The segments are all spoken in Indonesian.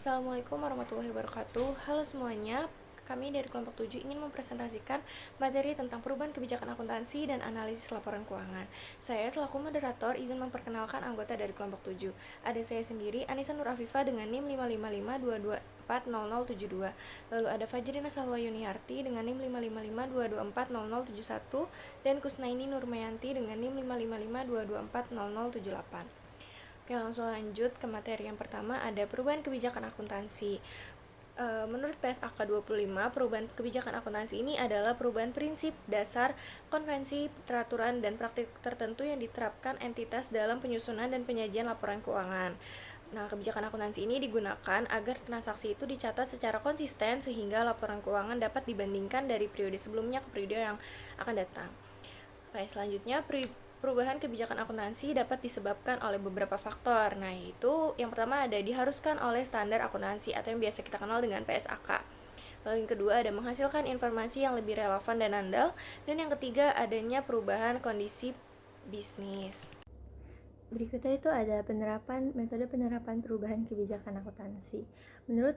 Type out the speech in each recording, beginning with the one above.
Assalamualaikum warahmatullahi wabarakatuh. Halo semuanya, kami dari kelompok 7 ingin mempresentasikan materi tentang perubahan kebijakan akuntansi dan analisis laporan keuangan. Saya selaku moderator izin memperkenalkan anggota dari kelompok 7. Ada saya sendiri, Anissa Nur Afifah dengan NIM 55522240072. Lalu ada Fajrina Salwa Yuniarti dengan NIM 55522240071 dan Kusnaini Nurmayanti dengan NIM 55522240078. Oke, langsung lanjut ke materi yang pertama, ada perubahan kebijakan akuntansi. Menurut PSAK 25, perubahan kebijakan akuntansi ini adalah perubahan prinsip, dasar, konvensi, peraturan, dan praktik tertentu yang diterapkan entitas dalam penyusunan dan penyajian laporan keuangan. Nah, kebijakan akuntansi ini digunakan agar transaksi itu dicatat secara konsisten sehingga laporan keuangan dapat dibandingkan dari periode sebelumnya ke periode yang akan datang. Oke, selanjutnya perubahan kebijakan akuntansi dapat disebabkan oleh beberapa faktor. Nah, itu yang pertama ada diharuskan oleh standar akuntansi atau yang biasa kita kenal dengan PSAK. Lalu yang kedua ada menghasilkan informasi yang lebih relevan dan andal. Dan yang ketiga adanya perubahan kondisi bisnis. Berikutnya itu ada metode penerapan perubahan kebijakan akuntansi. Menurut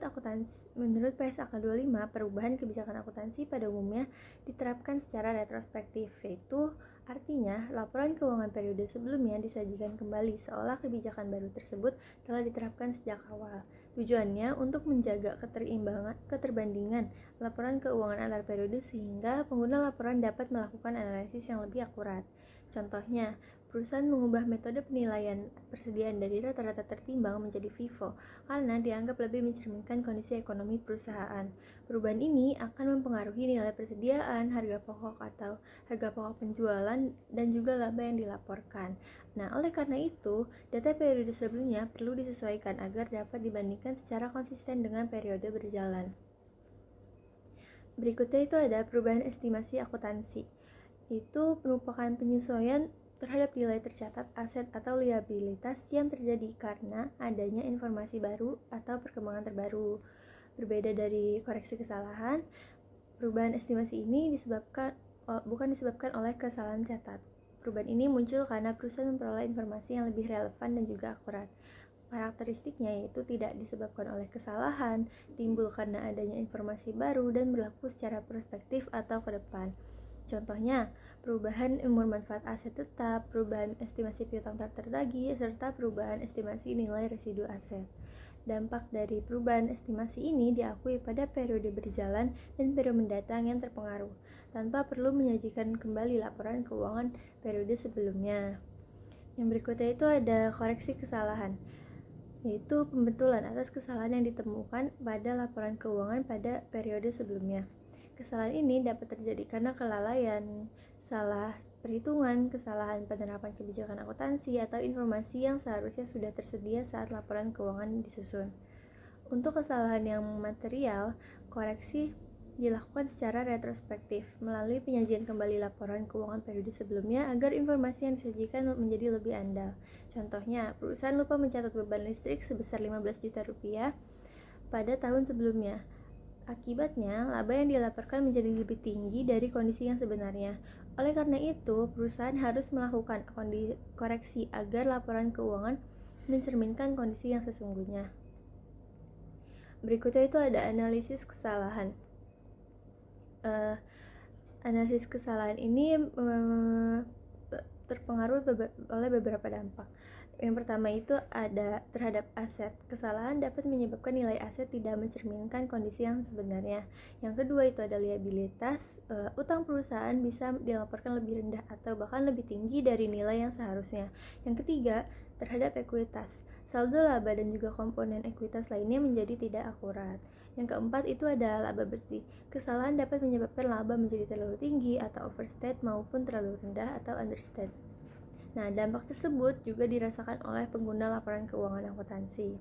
PSAK 25, perubahan kebijakan akuntansi pada umumnya diterapkan secara retrospektif, yaitu artinya laporan keuangan periode sebelumnya disajikan kembali seolah kebijakan baru tersebut telah diterapkan sejak awal. Tujuannya untuk menjaga keterbandingan laporan keuangan antar periode sehingga pengguna laporan dapat melakukan analisis yang lebih akurat. Contohnya, perusahaan mengubah metode penilaian persediaan dari rata-rata tertimbang menjadi FIFO karena dianggap lebih mencerminkan kondisi ekonomi perusahaan. Perubahan ini akan mempengaruhi nilai persediaan, harga pokok atau harga pokok penjualan, dan juga laba yang dilaporkan. Nah, oleh karena itu, data periode sebelumnya perlu disesuaikan agar dapat dibandingkan secara konsisten dengan periode berjalan. Berikutnya itu ada perubahan estimasi akuntansi. Itu merupakan penyesuaian terhadap nilai tercatat aset atau liabilitas yang terjadi karena adanya informasi baru atau perkembangan terbaru. Berbeda dari koreksi kesalahan, perubahan estimasi ini bukan disebabkan oleh kesalahan catat. Perubahan ini muncul karena perusahaan memperoleh informasi yang lebih relevan dan juga akurat. Karakteristiknya yaitu tidak disebabkan oleh kesalahan, timbul karena adanya informasi baru, dan berlaku secara prospektif atau ke depan. Contohnya, perubahan umur manfaat aset tetap, perubahan estimasi piutang tak tertagih, serta perubahan estimasi nilai residu aset. Dampak dari perubahan estimasi ini diakui pada periode berjalan dan periode mendatang yang terpengaruh, tanpa perlu menyajikan kembali laporan keuangan periode sebelumnya. Yang berikutnya itu ada koreksi kesalahan, yaitu pembetulan atas kesalahan yang ditemukan pada laporan keuangan pada periode sebelumnya. Kesalahan ini dapat terjadi karena kelalaian, salah perhitungan, kesalahan penerapan kebijakan akuntansi, atau informasi yang seharusnya sudah tersedia saat laporan keuangan disusun. Untuk kesalahan yang material, koreksi dilakukan secara retrospektif melalui penyajian kembali laporan keuangan periode sebelumnya agar informasi yang disajikan menjadi lebih andal. Contohnya, perusahaan lupa mencatat beban listrik sebesar 15 juta rupiah pada tahun sebelumnya. Akibatnya, laba yang dilaporkan menjadi lebih tinggi dari kondisi yang sebenarnya. Oleh karena itu, perusahaan harus melakukan koreksi agar laporan keuangan mencerminkan kondisi yang sesungguhnya. Berikutnya itu ada analisis kesalahan. Analisis kesalahan ini terpengaruh oleh beberapa dampak. Yang pertama itu ada terhadap aset. Kesalahan dapat menyebabkan nilai aset tidak mencerminkan kondisi yang sebenarnya. Yang kedua itu ada liabilitas. Utang perusahaan bisa dilaporkan lebih rendah atau bahkan lebih tinggi dari nilai yang seharusnya. Yang ketiga, terhadap ekuitas. Saldo laba dan juga komponen ekuitas lainnya menjadi tidak akurat. Yang keempat itu ada laba bersih. Kesalahan dapat menyebabkan laba menjadi terlalu tinggi atau overstate maupun terlalu rendah atau understate. Nah, dampak tersebut juga dirasakan oleh pengguna laporan keuangan akuntansi.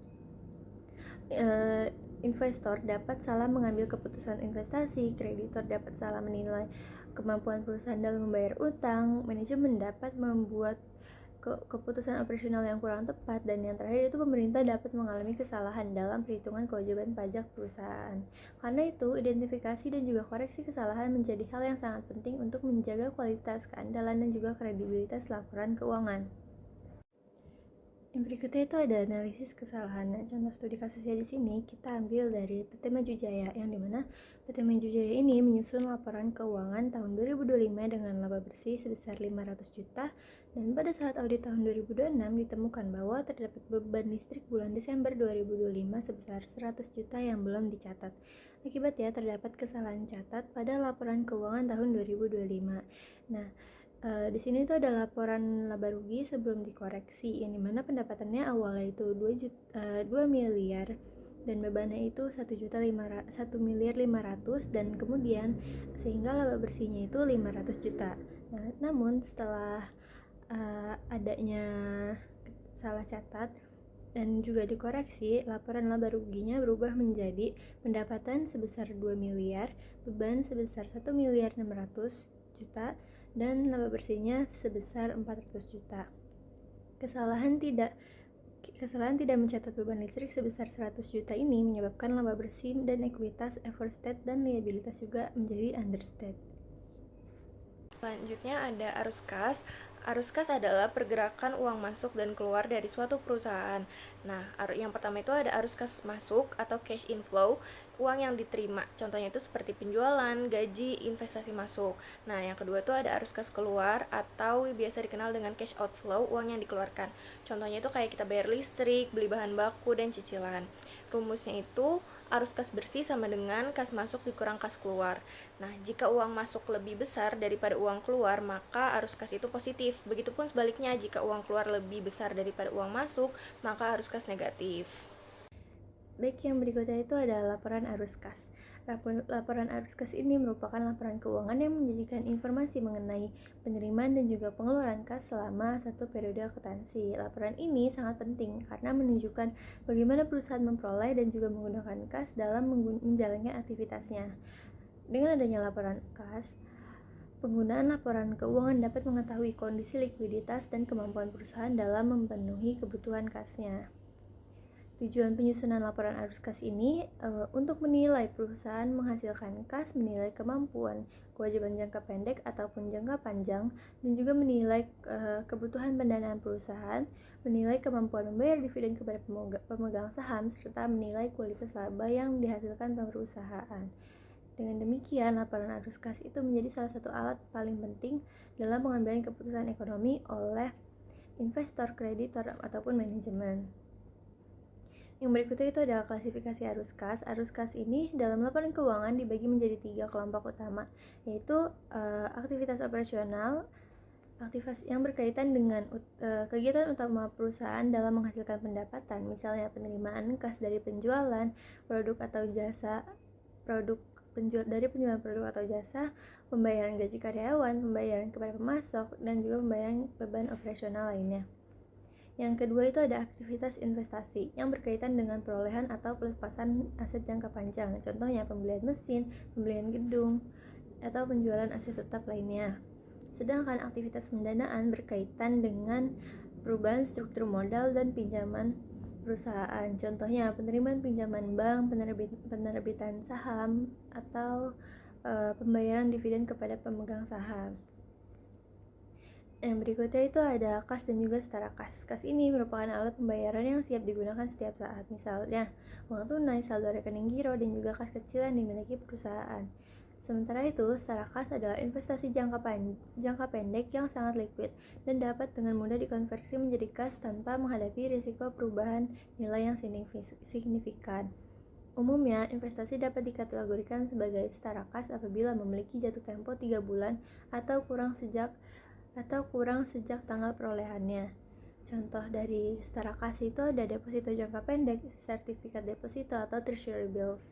Investor dapat salah mengambil keputusan investasi, kreditor dapat salah menilai kemampuan perusahaan dalam membayar utang, manajemen dapat membuat keputusan operasional yang kurang tepat, dan yang terakhir itu pemerintah dapat mengalami kesalahan dalam perhitungan kewajiban pajak perusahaan. Karena itu, identifikasi dan juga koreksi kesalahan menjadi hal yang sangat penting untuk menjaga kualitas, keandalan, dan juga kredibilitas laporan keuangan. Yang berikutnya itu ada analisis kesalahan. Nah, contoh studi kasusnya di sini kita ambil dari PT Maju Jaya, yang dimana PT Maju Jaya ini menyusun laporan keuangan tahun 2025 dengan laba bersih sebesar 500 juta, dan pada saat audit tahun 2026 ditemukan bahwa terdapat beban listrik bulan Desember 2025 sebesar 100 juta yang belum dicatat. Akibatnya terdapat kesalahan catat pada laporan keuangan tahun 2025. Nah, di sini tuh ada laporan laba rugi sebelum dikoreksi, yang dimana pendapatannya awalnya itu 2 miliar dan bebannya itu 1 miliar 500, dan kemudian sehingga laba bersihnya itu 500 juta. Nah, namun setelah adanya salah catat dan juga dikoreksi, laporan laba ruginya berubah menjadi pendapatan sebesar 2 miliar, beban sebesar 1 miliar 600 juta, dan laba bersihnya sebesar 400 juta. Kesalahan tidak mencatat beban listrik sebesar 100 juta ini menyebabkan laba bersih dan ekuitas overstate dan liabilitas juga menjadi understate. Selanjutnya ada arus kas. Arus kas adalah pergerakan uang masuk dan keluar dari suatu perusahaan. Nah, yang pertama itu ada arus kas masuk atau cash inflow, uang yang diterima. Contohnya itu seperti penjualan, gaji, investasi masuk. Nah, yang kedua itu ada arus kas keluar atau biasa dikenal dengan cash outflow, uang yang dikeluarkan. Contohnya itu kayak kita bayar listrik, beli bahan baku, dan cicilan. Rumusnya itu arus kas bersih sama dengan kas masuk dikurang kas keluar. Nah, jika uang masuk lebih besar daripada uang keluar, maka arus kas itu positif. Begitupun sebaliknya, jika uang keluar lebih besar daripada uang masuk, maka arus kas negatif. Baik, yang berikutnya itu adalah laporan arus kas. Laporan arus kas ini merupakan laporan keuangan yang menyajikan informasi mengenai penerimaan dan juga pengeluaran kas selama satu periode akuntansi. Laporan ini sangat penting karena menunjukkan bagaimana perusahaan memperoleh dan juga menggunakan kas dalam menjalankan aktivitasnya. Dengan adanya laporan kas, penggunaan laporan keuangan dapat mengetahui kondisi likuiditas dan kemampuan perusahaan dalam memenuhi kebutuhan kasnya. Tujuan penyusunan laporan arus kas ini untuk menilai perusahaan menghasilkan kas, menilai kemampuan kewajiban jangka pendek ataupun jangka panjang, dan juga menilai kebutuhan pendanaan perusahaan, menilai kemampuan membayar dividen kepada pemegang saham, serta menilai kualitas laba yang dihasilkan perusahaan. Dengan demikian, laporan arus kas itu menjadi salah satu alat paling penting dalam pengambilan keputusan ekonomi oleh investor, kreditor, ataupun manajemen. Yang berikutnya itu adalah klasifikasi arus kas. Arus kas ini dalam laporan keuangan dibagi menjadi 3 kelompok utama, yaitu aktivitas operasional, aktivitas yang berkaitan dengan kegiatan utama perusahaan dalam menghasilkan pendapatan, misalnya penerimaan kas dari penjualan produk atau jasa, dari penjualan produk atau jasa, pembayaran gaji karyawan, pembayaran kepada pemasok, dan juga pembayaran beban operasional lainnya. Yang kedua itu ada aktivitas investasi yang berkaitan dengan perolehan atau pelepasan aset jangka panjang. Contohnya pembelian mesin, pembelian gedung, atau penjualan aset tetap lainnya. Sedangkan aktivitas pendanaan berkaitan dengan perubahan struktur modal dan pinjaman perusahaan. Contohnya penerimaan pinjaman bank, penerbitan saham, atau pembayaran dividen kepada pemegang saham. Yang berikutnya itu ada kas dan juga setara kas. Kas ini merupakan alat pembayaran yang siap digunakan setiap saat, misalnya uang tunai, saldo rekening giro, dan juga kas kecil yang dimiliki perusahaan. Sementara itu, setara kas adalah investasi jangka pendek yang sangat liquid dan dapat dengan mudah dikonversi menjadi kas tanpa menghadapi risiko perubahan nilai yang signifikan. Umumnya, investasi dapat dikategorikan sebagai setara kas apabila memiliki jatuh tempo 3 bulan atau kurang sejak tanggal perolehannya. Contoh dari setara kas itu ada deposito jangka pendek, sertifikat deposito, atau treasury bills.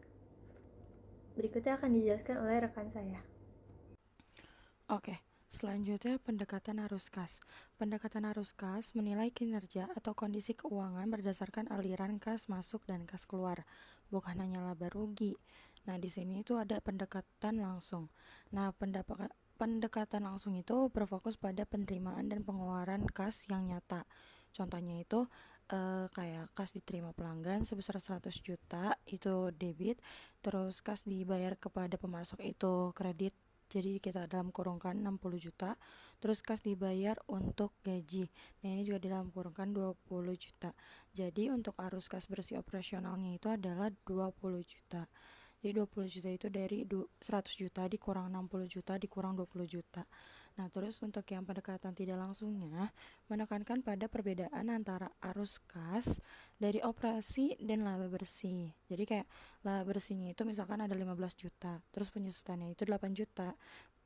Berikutnya akan dijelaskan oleh rekan saya. Oke, selanjutnya pendekatan arus kas. Pendekatan arus kas menilai kinerja atau kondisi keuangan berdasarkan aliran kas masuk dan kas keluar, bukan hanya laba rugi. Nah, di sini itu ada pendekatan langsung. Nah, pendekatan langsung itu berfokus pada penerimaan dan pengeluaran kas yang nyata. Contohnya itu kayak kas diterima pelanggan sebesar 100 juta itu debit, terus kas dibayar kepada pemasok itu kredit jadi kita dalam kurungkan 60 juta. Terus kas dibayar untuk gaji, nah ini juga dalam kurungkan 20 juta. Jadi untuk arus kas bersih operasionalnya itu adalah 20 juta. Jadi 20 juta itu dari 100 juta dikurang 60 juta dikurang 20 juta. Nah, terus untuk yang pendekatan tidak langsungnya, menekankan pada perbedaan antara arus kas dari operasi dan laba bersih. Jadi kayak laba bersihnya itu misalkan ada 15 juta, terus penyusutannya itu 8 juta.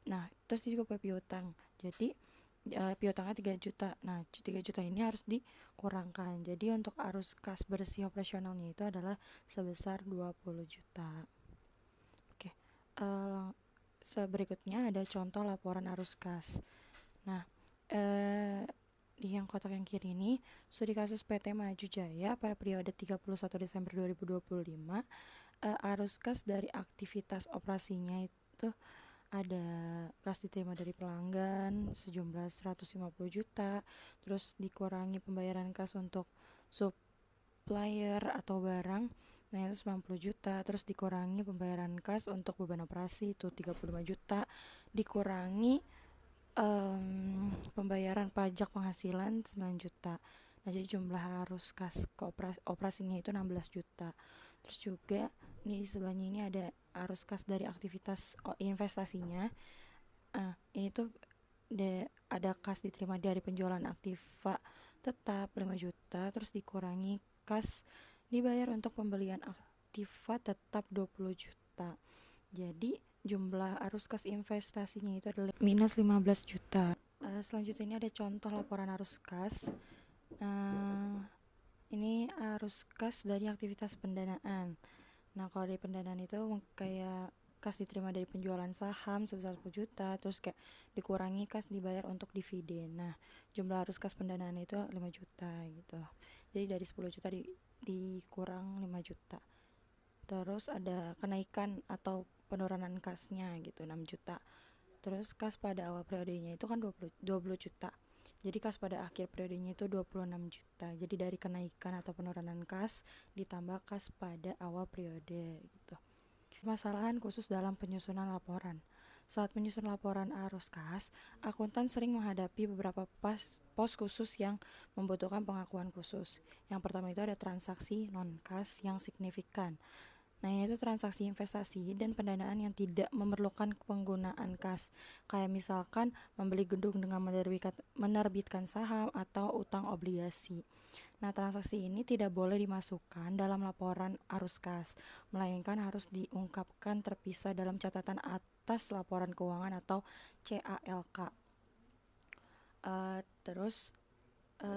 Nah, terus juga piutang. Jadi piutangnya 3 juta. Nah, 3 juta ini harus dikurangkan. Jadi untuk arus kas bersih operasionalnya itu adalah sebesar 20 juta. Oke. Berikutnya ada contoh laporan arus kas. Nah, di yang kotak yang kiri ini, studi kasus PT Maju Jaya pada periode 31 Desember 2025, arus kas dari aktivitas operasinya itu ada kas diterima dari pelanggan sejumlah 150 juta, terus dikurangi pembayaran kas untuk supplier atau barang, nah itu 90 juta, terus dikurangi pembayaran kas untuk beban operasi itu 35 juta, dikurangi pembayaran pajak penghasilan 9 juta. Nah, jadi jumlah arus kas ke operasinya itu 16 juta. Terus juga nih di sebelahnya ini ada arus kas dari aktivitas investasinya. Nah, ini tuh ada kas diterima dari penjualan aktiva tetap 5 juta, terus dikurangi kas dibayar untuk pembelian aktiva tetap 20 juta. Jadi jumlah arus kas investasinya itu adalah minus 15 juta. Selanjutnya ini ada contoh laporan arus kas. Ini arus kas dari aktivitas pendanaan. Nah, kalau dari pendanaan itu kayak kas diterima dari penjualan saham sebesar 10 juta, terus kayak dikurangi kas dibayar untuk dividen. Nah, jumlah arus kas pendanaan itu 5 juta gitu. Jadi dari 10 juta dikurang 5 juta. Terus ada kenaikan atau penurunan kasnya gitu 6 juta. Terus kas pada awal periodenya itu kan 20 juta. Jadi kas pada akhir periodenya itu 26 juta. Jadi dari kenaikan atau penurunan kas ditambah kas pada awal periode gitu. Permasalahan khusus dalam penyusunan laporan. Saat menyusun laporan arus kas, akuntan sering menghadapi beberapa pos khusus yang membutuhkan pengakuan khusus. Yang pertama itu ada transaksi non-kas yang signifikan. Nah, yaitu transaksi investasi dan pendanaan yang tidak memerlukan penggunaan kas, kayak misalkan membeli gedung dengan menerbitkan saham atau utang obligasi. Nah, transaksi ini tidak boleh dimasukkan dalam laporan arus kas, melainkan harus diungkapkan terpisah dalam catatan atas laporan keuangan atau CALK. Terus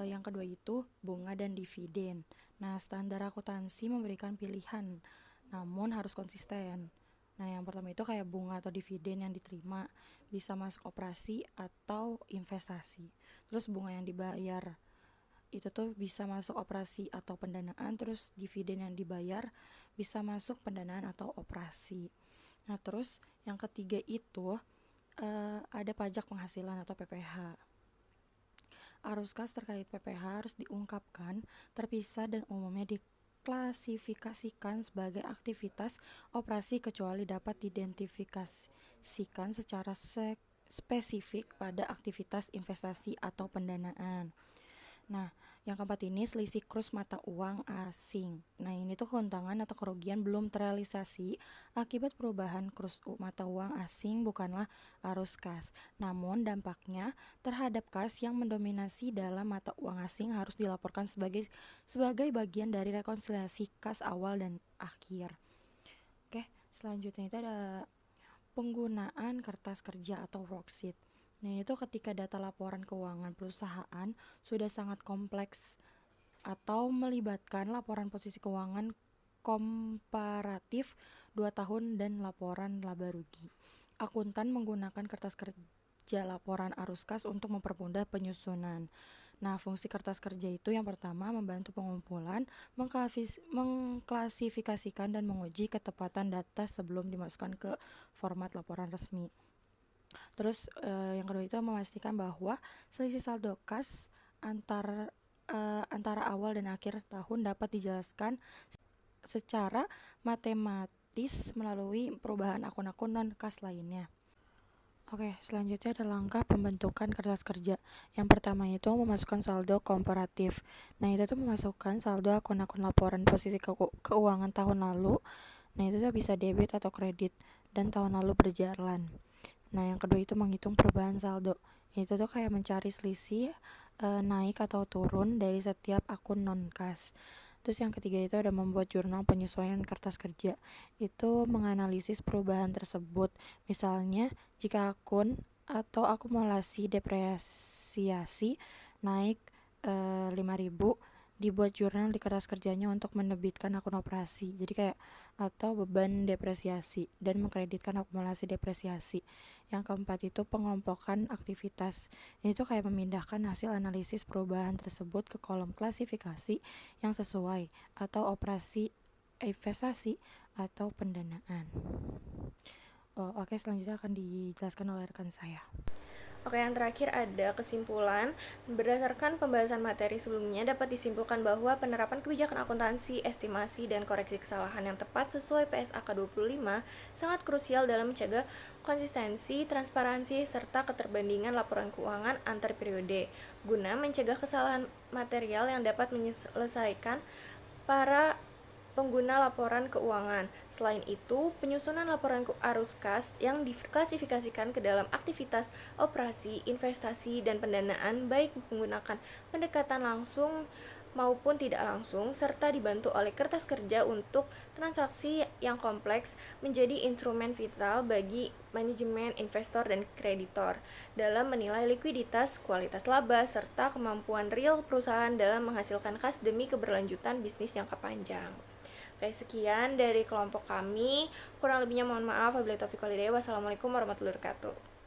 yang kedua itu bunga dan dividen. Nah, standar akuntansi memberikan pilihan, namun harus konsisten. Nah, yang pertama itu kayak bunga atau dividen yang diterima bisa masuk operasi atau investasi. Terus bunga yang dibayar itu tuh bisa masuk operasi atau pendanaan, terus dividen yang dibayar bisa masuk pendanaan atau operasi. Nah, terus yang ketiga itu ada pajak penghasilan atau PPH. Arus kas terkait PPH harus diungkapkan terpisah dan umumnya diklasifikasikan sebagai aktivitas operasi kecuali dapat diidentifikasikan secara spesifik pada aktivitas investasi atau pendanaan. Nah, yang keempat ini selisih kurs mata uang asing. Nah, ini tuh keuntungan atau kerugian belum terrealisasi akibat perubahan kurs mata uang asing bukanlah arus kas. Namun dampaknya terhadap kas yang mendominasi dalam mata uang asing harus dilaporkan sebagai bagian dari rekonsiliasi kas awal dan akhir. Oke, selanjutnya itu ada penggunaan kertas kerja atau worksheet. Nah, itu ketika data laporan keuangan perusahaan sudah sangat kompleks atau melibatkan laporan posisi keuangan komparatif 2 tahun dan laporan laba rugi. Akuntan menggunakan kertas kerja laporan arus kas untuk mempermudah penyusunan. Nah, fungsi kertas kerja itu yang pertama membantu pengumpulan, mengklasifikasikan dan menguji ketepatan data sebelum dimasukkan ke format laporan resmi. Terus yang kedua itu memastikan bahwa selisih saldo kas antara awal dan akhir tahun dapat dijelaskan secara matematis melalui perubahan akun-akun non kas lainnya. Oke, selanjutnya ada langkah pembentukan kertas kerja. Yang pertama itu memasukkan saldo komparatif. Nah, itu tuh memasukkan saldo akun-akun laporan posisi keuangan tahun lalu. Nah, itu tuh bisa debit atau kredit dan tahun lalu berjalan. Nah, yang kedua itu menghitung perubahan saldo. Itu tuh kayak mencari selisih naik atau turun dari setiap akun non-kas. Terus yang ketiga itu ada membuat jurnal penyesuaian kertas kerja. Itu menganalisis perubahan tersebut. Misalnya, jika akun atau akumulasi depresiasi naik 5.000, dibuat jurnal di kertas kerjanya untuk menerbitkan akun operasi. Jadi kayak atau beban depresiasi dan mengkreditkan akumulasi depresiasi. Yang keempat itu pengelompokan aktivitas. Ini tuh kayak memindahkan hasil analisis perubahan tersebut ke kolom klasifikasi yang sesuai atau operasi investasi atau pendanaan. Oke, selanjutnya akan dijelaskan oleh rekan saya. Oke, yang terakhir ada kesimpulan. Berdasarkan pembahasan materi sebelumnya, dapat disimpulkan bahwa penerapan kebijakan akuntansi, estimasi, dan koreksi kesalahan yang tepat sesuai PSAK 25 sangat krusial dalam mencegah konsistensi, transparansi, serta keterbandingan laporan keuangan antar periode, guna mencegah kesalahan material yang dapat menyelesaikan para pengguna laporan keuangan. Selain itu, penyusunan laporan arus kas yang diklasifikasikan ke dalam aktivitas, operasi, investasi, dan pendanaan baik menggunakan pendekatan langsung maupun tidak langsung, serta dibantu oleh kertas kerja untuk transaksi yang kompleks, menjadi instrumen vital bagi manajemen investor dan kreditor dalam menilai likuiditas, kualitas laba, serta kemampuan real perusahaan dalam menghasilkan kas demi keberlanjutan bisnis jangka panjang. Oke, sekian dari kelompok kami. Kurang lebihnya mohon maaf. Wabillahi taufiq walhidayah. Wassalamualaikum warahmatullahi wabarakatuh.